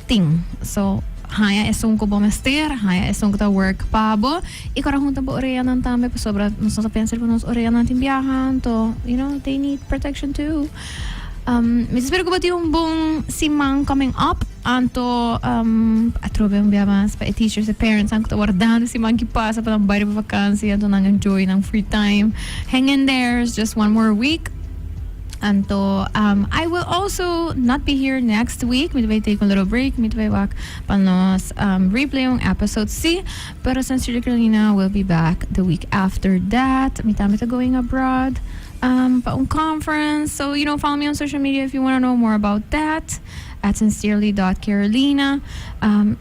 thing. So haya esong ko bomester, haya esong ko ta work pabo. Ikaw junta bo oreya ng tambe pa sobra nos pensa po nos oreya ng timbiyahan to, you know, they need protection too. Espero ko ba yung buong simang coming up anto atrobe ang biyamas pa teachers, parents ang kutawardan simang kipasa pa ng bayre pa vakansi anto nang enjoy ng free time. Hang in there, it's just one more week. Anto, I will also not be here next week. Midway take a little break. Midway wak panos replay yung episode C. Pero Sincerely Carolina will be back the week after that. Mitami going abroad. Paung conference. So, you know, follow me on social media if you want to know more about that. At sincerely.carolina.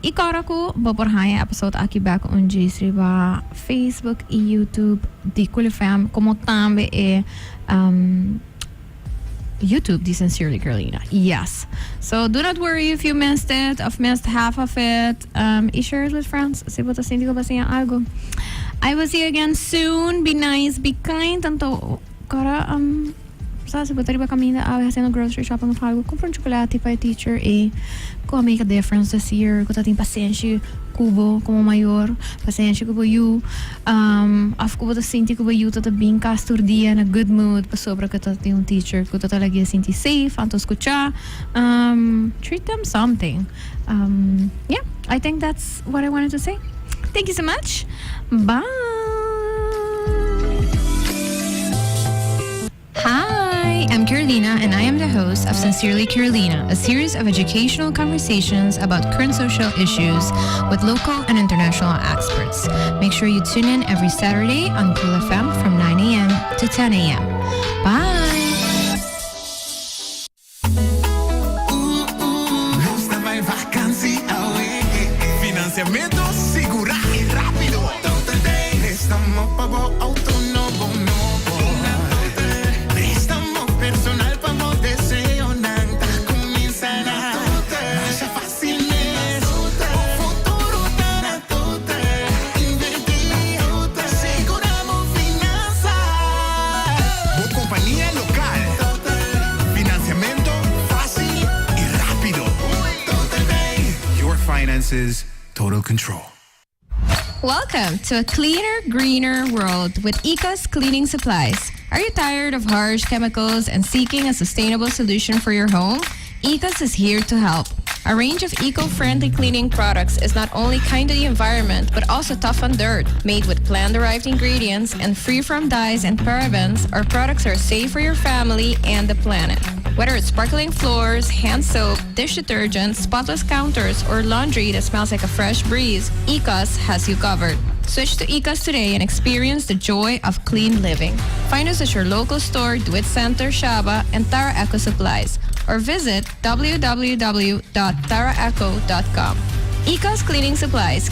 Ikara ko, baborhaya episode aki back on J3 ba Facebook e YouTube. Di kulifam. Como tambe YouTube, the Sincerely Carolina. Yes. So do not worry if you missed it, if missed half of it. I-share it with friends. Si buta hindi ko ba siya algo. I will see you again soon. Be nice, be kind. Tanto, kara, sa buta riba kami na awi hasin grocery shop ang algo. Kumpron chocolate pa teacher ko make a difference this year. Ko tating pasensya kubo como mayor, pasensya ko po you. Af ko po ta sinti ko po you tatabing kastur dia na good mood, pasobra ka tating yung teacher ko talaga sinti safe, antos ko siya. Treat them something. Yeah, I think that's what I wanted to say. Thank you so much. Bye. Hi, I'm Carolina, and I am the host of Sincerely Carolina, a series of educational conversations about current social issues with local and international experts. Make sure you tune in every Saturday on Cool FM from 9 a.m. to 10 a.m. Bye. Gusta mijn vakantie away. Financiamiento segura y rápido. Total Day. Préstamo pago autónomo. Préstamo personal pago deseo nada. Comienza na. Masya fácil es. O futuro na total. Invertir. Aseguramos finanzas. O compañía local. Financiamiento fácil y rápido. Total Day. Your finances, total control. Welcome to a cleaner, greener world with Ecos Cleaning Supplies. Are you tired of harsh chemicals and seeking a sustainable solution for your home? Ecos is here to help. A range of eco-friendly cleaning products is not only kind to the environment, but also tough on dirt. Made with plant-derived ingredients and free from dyes and parabens, our products are safe for your family and the planet. Whether it's sparkling floors, hand soap, dish detergent, spotless counters, or laundry that smells like a fresh breeze, Ecos has you covered. Switch to Ecos today and experience the joy of clean living. Find us at your local store, DeWitt Center, Shaba, and Tara Eco Supplies, or visit www.taraeco.com. Ecos Cleaning Supplies.